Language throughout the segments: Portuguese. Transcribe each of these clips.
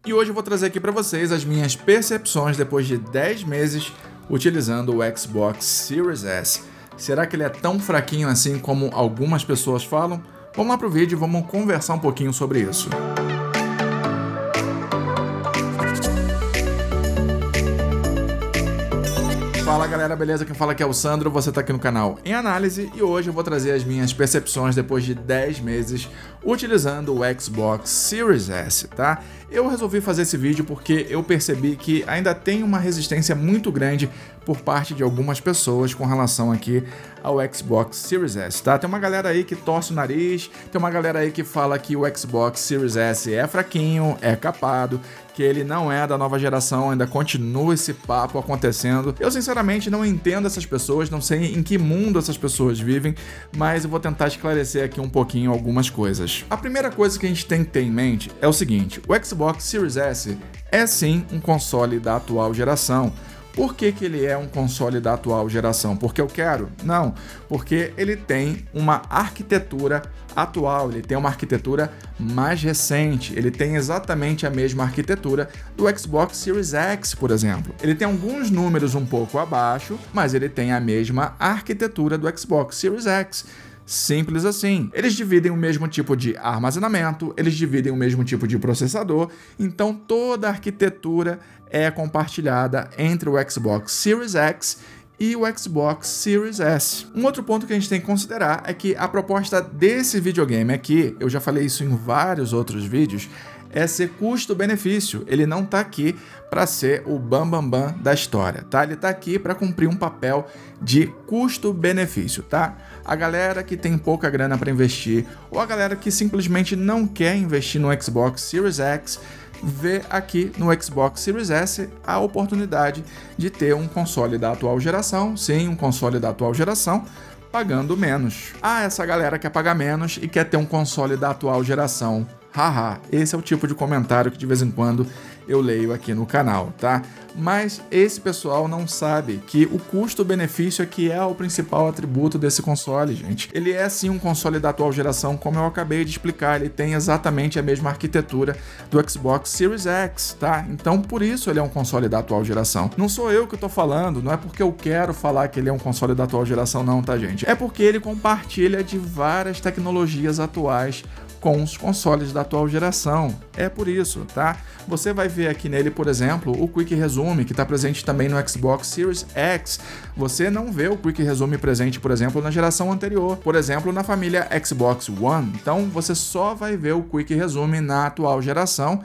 E hoje eu vou trazer aqui para vocês as minhas percepções depois de 10 meses utilizando o Xbox Series S. Será que ele é tão fraquinho assim como algumas pessoas falam? Vamos lá pro vídeo e vamos conversar um pouquinho sobre isso. Fala galera, beleza? Quem fala aqui é o Sandro, você tá aqui no canal Em Análise e hoje eu vou trazer as minhas percepções depois de 10 meses utilizando o Xbox Series S, tá? Eu resolvi fazer esse vídeo porque eu percebi que ainda tem uma resistência muito grande por parte de algumas pessoas com relação aqui ao Xbox Series S, tá? Tem uma galera aí que torce o nariz, tem uma galera aí que fala que o Xbox Series S é fraquinho, é capado, que ele não é da nova geração, ainda continua esse papo acontecendo. Eu sinceramente não entendo essas pessoas, não sei em que mundo essas pessoas vivem, mas eu vou tentar esclarecer aqui um pouquinho algumas coisas. A primeira coisa que a gente tem que ter em mente é o seguinte: o Xbox Series S é sim um console da atual geração. Por que ele é um console da atual geração? Porque eu quero? Não, porque ele tem uma arquitetura atual, ele tem uma arquitetura mais recente, ele tem exatamente a mesma arquitetura do Xbox Series X, por exemplo. Ele tem alguns números um pouco abaixo, mas ele tem a mesma arquitetura do Xbox Series X. Simples assim. Eles dividem o mesmo tipo de armazenamento, eles dividem o mesmo tipo de processador, então toda a arquitetura é compartilhada entre o Xbox Series X e o Xbox Series S. Um outro ponto que a gente tem que considerar é que a proposta desse videogame aqui, eu já falei isso em vários outros vídeos, é ser custo-benefício. Ele não está aqui para ser o bam da história, tá? Ele está aqui para cumprir um papel de custo-benefício, tá? A galera que tem pouca grana para investir ou a galera que simplesmente não quer investir no Xbox Series X vê aqui no Xbox Series S a oportunidade de ter um console da atual geração, sim, um console da atual geração, pagando menos. Ah, essa galera quer pagar menos e quer ter um console da atual geração. Haha, esse é o tipo de comentário que de vez em quando eu leio aqui no canal, tá? Mas esse pessoal não sabe que o custo-benefício é que é o principal atributo desse console, gente. Ele é sim um console da atual geração, como eu acabei de explicar, ele tem exatamente a mesma arquitetura do Xbox Series X, tá? Então por isso ele é um console da atual geração. Não sou eu que tô falando, não é porque eu quero falar que ele é um console da atual geração não, tá gente? É porque ele compartilha de várias tecnologias atuais com os consoles da atual geração. É por isso, tá? Você vai ver aqui nele, por exemplo, o Quick Resume, que está presente também no Xbox Series X. Você não vê o Quick Resume presente, por exemplo, na geração anterior. Por exemplo, na família Xbox One. Então, você só vai ver o Quick Resume na atual geração.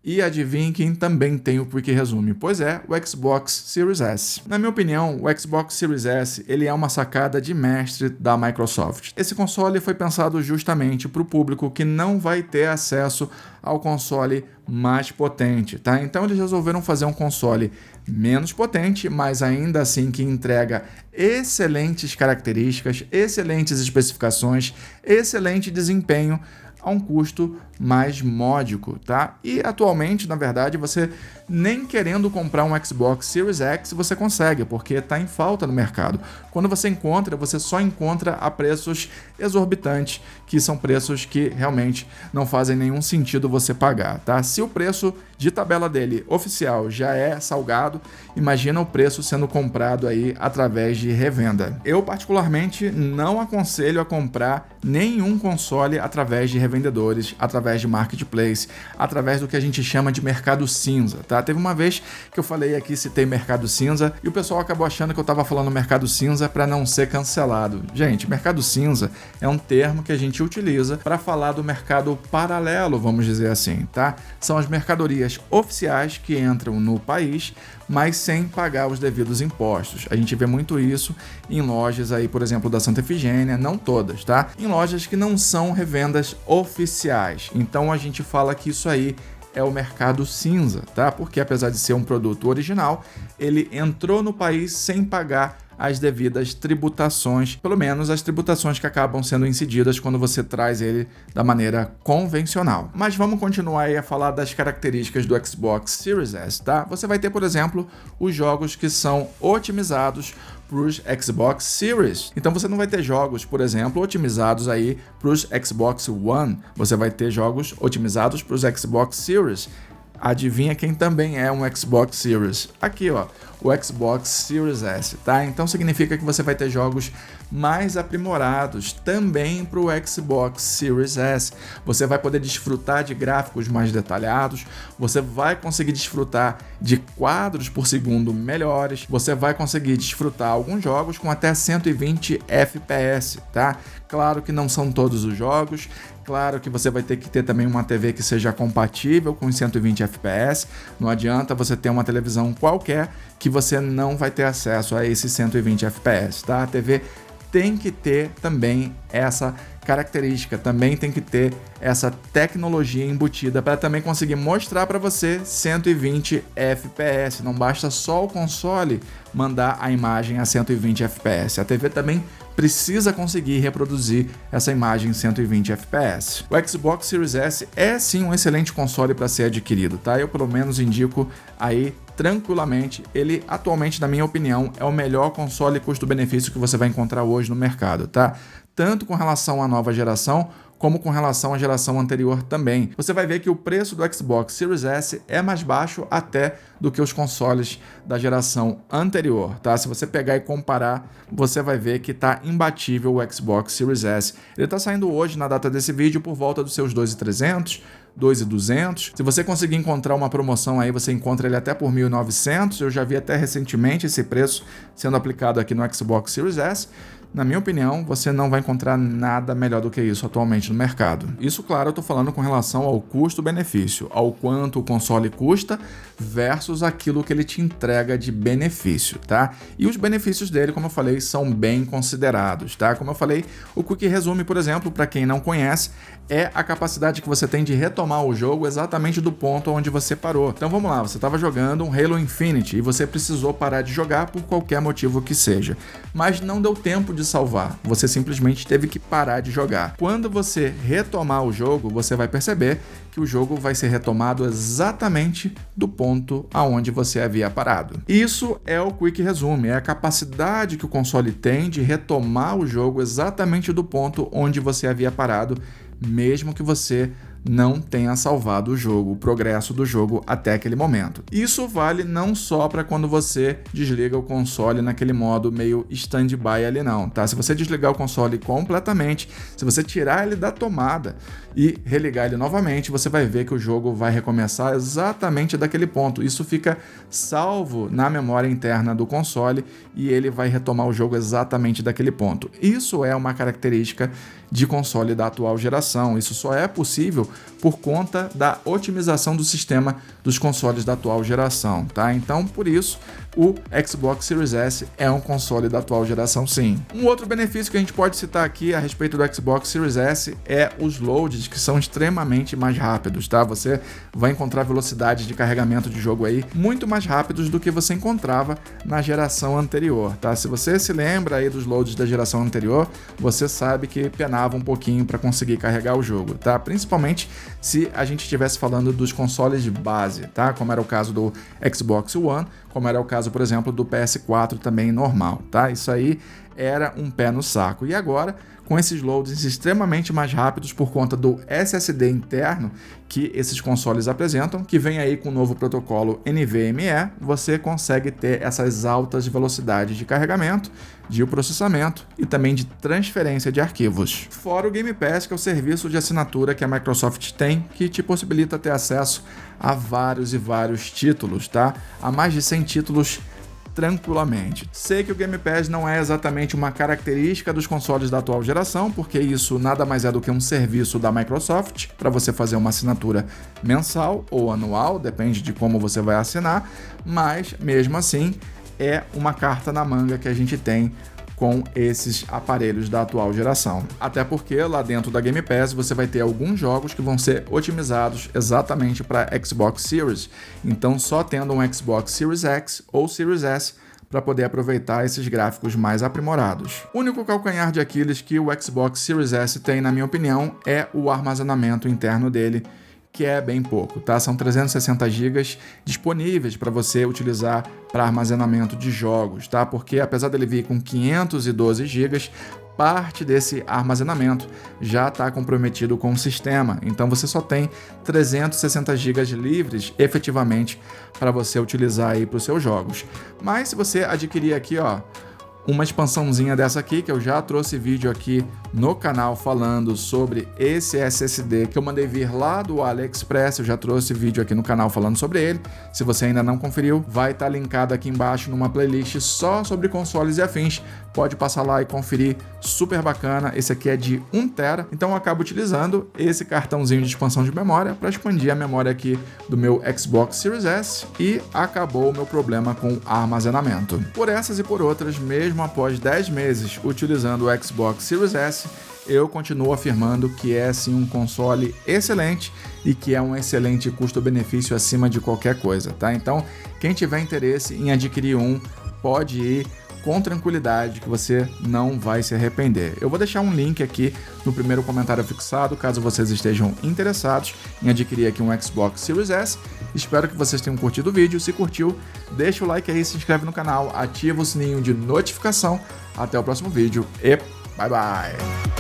E adivinhe quem também tem o Quick Resume? Pois é, o Xbox Series S. Na minha opinião, o Xbox Series S ele é uma sacada de mestre da Microsoft. Esse console foi pensado justamente para o público que não vai ter acesso ao console mais potente, tá? Então eles resolveram fazer um console menos potente, mas ainda assim que entrega excelentes características, excelentes especificações, excelente desempenho a um custo mais módico, tá? E atualmente, na verdade, você nem querendo comprar um Xbox Series X, você consegue, porque está em falta no mercado. Quando você encontra, você só encontra a preços exorbitantes, que são preços que realmente não fazem nenhum sentido você pagar, tá? Se o preço de tabela dele oficial já é salgado, imagina o preço sendo comprado aí através de revenda. Eu particularmente não aconselho a comprar nenhum console através de revendedores, através de marketplace, através do que a gente chama de mercado cinza, tá? Teve uma vez que eu falei aqui, citei mercado cinza, e o pessoal acabou achando que eu estava falando mercado cinza para não ser cancelado. Gente, mercado cinza é um termo que a gente utiliza para falar do mercado paralelo, vamos dizer assim, tá? São as mercadorias oficiais que entram no país, mas sem pagar os devidos impostos. A gente vê muito isso em lojas aí, por exemplo, da Santa Efigênia, não todas, tá? Em lojas que não são revendas oficiais. Então a gente fala que isso aí é o mercado cinza, tá? Porque apesar de ser um produto original, ele entrou no país sem pagar as devidas tributações, pelo menos as tributações que acabam sendo incididas quando você traz ele da maneira convencional. Mas vamos continuar aí a falar das características do Xbox Series S, tá? Você vai ter, por exemplo, os jogos que são otimizados para os Xbox Series. Então você não vai ter jogos, por exemplo, otimizados aí para os Xbox One. Você vai ter jogos otimizados para os Xbox Series. Adivinha quem também é um Xbox Series? Aqui, ó, o Xbox Series S, tá? Então significa que você vai ter jogos mais aprimorados também para o Xbox Series S. Você vai poder desfrutar de gráficos mais detalhados, você vai conseguir desfrutar de quadros por segundo melhores, você vai conseguir desfrutar alguns jogos com até 120 FPS, tá? Claro que não são todos os jogos, claro que você vai ter que ter também uma TV que seja compatível com os 120 FPS, não adianta você ter uma televisão qualquer que você não vai ter acesso a esses 120 FPS, tá? A TV tem que ter também essa característica, também tem que ter essa tecnologia embutida para também conseguir mostrar para você 120 FPS. Não basta só o console mandar a imagem a 120 FPS, a TV também precisa conseguir reproduzir essa imagem em 120 FPS. O Xbox Series S é sim um excelente console para ser adquirido, tá? Eu pelo menos indico aí tranquilamente. Ele atualmente, na minha opinião, é o melhor console custo-benefício que você vai encontrar hoje no mercado, tá? Tanto com relação à nova geração, como com relação à geração anterior também. Você vai ver que o preço do Xbox Series S é mais baixo até do que os consoles da geração anterior, tá? Se você pegar e comparar, você vai ver que tá imbatível o Xbox Series S. Ele tá saindo hoje, na data desse vídeo, por volta dos seus 2.300, 2.200. Se você conseguir encontrar uma promoção aí, você encontra ele até por 1.900. Eu já vi até recentemente esse preço sendo aplicado aqui no Xbox Series S. Na minha opinião, você não vai encontrar nada melhor do que isso atualmente no mercado. Isso, claro, eu estou falando com relação ao custo-benefício, ao quanto o console custa versus aquilo que ele te entrega de benefício, tá? E os benefícios dele, como eu falei, são bem considerados, tá? Como eu falei, o Quick Resume, por exemplo, para quem não conhece, é a capacidade que você tem de retomar o jogo exatamente do ponto onde você parou. Então vamos lá, você estava jogando um Halo Infinite e você precisou parar de jogar por qualquer motivo que seja, mas não deu tempo de salvar, você simplesmente teve que parar de jogar. Quando você retomar o jogo, você vai perceber que o jogo vai ser retomado exatamente do ponto aonde você havia parado. Isso é o Quick Resume, é a capacidade que o console tem de retomar o jogo exatamente do ponto onde você havia parado, mesmo que você não tenha salvado o jogo, o progresso do jogo até aquele momento. Isso vale não só para quando você desliga o console naquele modo meio stand-by ali não, tá? Se você desligar o console completamente, se você tirar ele da tomada e religar ele novamente, você vai ver que o jogo vai recomeçar exatamente daquele ponto. Isso fica salvo na memória interna do console e ele vai retomar o jogo exatamente daquele ponto. Isso é uma característica de console da atual geração. Isso só é possível por conta da otimização do sistema dos consoles da atual geração, tá? Então, por isso, o Xbox Series S é um console da atual geração, sim. Um outro benefício que a gente pode citar aqui a respeito do Xbox Series S é os loads, que são extremamente mais rápidos, tá? Você vai encontrar velocidades de carregamento de jogo aí muito mais rápidos do que você encontrava na geração anterior, tá? Se você se lembra aí dos loads da geração anterior, você sabe que penava um pouquinho para conseguir carregar o jogo, tá? Principalmente se a gente estivesse falando dos consoles de base, tá? Como era o caso do Xbox One, como era o caso, por exemplo, do PS4 também normal, tá? Isso aí era um pé no saco. E agora, com esses loads extremamente mais rápidos por conta do SSD interno que esses consoles apresentam, que vem aí com o novo protocolo NVMe, você consegue ter essas altas velocidades de carregamento, de processamento e também de transferência de arquivos. Fora o Game Pass, que é o serviço de assinatura que a Microsoft tem, que te possibilita ter acesso a vários e vários títulos, tá? A mais de 100 títulos tranquilamente. Sei que o Game Pass não é exatamente uma característica dos consoles da atual geração, porque isso nada mais é do que um serviço da Microsoft para você fazer uma assinatura mensal ou anual, depende de como você vai assinar, mas mesmo assim é uma carta na manga que a gente tem com esses aparelhos da atual geração. Até porque lá dentro da Game Pass você vai ter alguns jogos que vão ser otimizados exatamente para Xbox Series. Então só tendo um Xbox Series X ou Series S para poder aproveitar esses gráficos mais aprimorados. O único calcanhar de Aquiles que o Xbox Series S tem, na minha opinião, é o armazenamento interno dele, que é bem pouco, tá? São 360 GB disponíveis para você utilizar para armazenamento de jogos, tá? Porque apesar dele vir com 512 GB, parte desse armazenamento já está comprometido com o sistema, então você só tem 360 GB livres efetivamente para você utilizar aí para os seus jogos. Mas se você adquirir aqui, ó, uma expansãozinha dessa aqui, que eu já trouxe vídeo aqui no canal falando sobre esse SSD que eu mandei vir lá do AliExpress, eu já trouxe vídeo aqui no canal falando sobre ele. Se você ainda não conferiu, vai estar linkado aqui embaixo numa playlist só sobre consoles e afins. Pode passar lá e conferir, super bacana. Esse aqui é de 1 TB, então eu acabo utilizando esse cartãozinho de expansão de memória para expandir a memória aqui do meu Xbox Series S e acabou o meu problema com armazenamento. Por essas e por outras, mesmo após 10 meses utilizando o Xbox Series S, eu continuo afirmando que é sim um console excelente e que é um excelente custo-benefício acima de qualquer coisa, tá? Então, quem tiver interesse em adquirir um, pode ir com tranquilidade que você não vai se arrepender. Eu vou deixar um link aqui no primeiro comentário fixado, caso vocês estejam interessados em adquirir aqui um Xbox Series S. Espero que vocês tenham curtido o vídeo. Se curtiu, deixa o like aí, se inscreve no canal, ativa o sininho de notificação. Até o próximo vídeo e bye bye!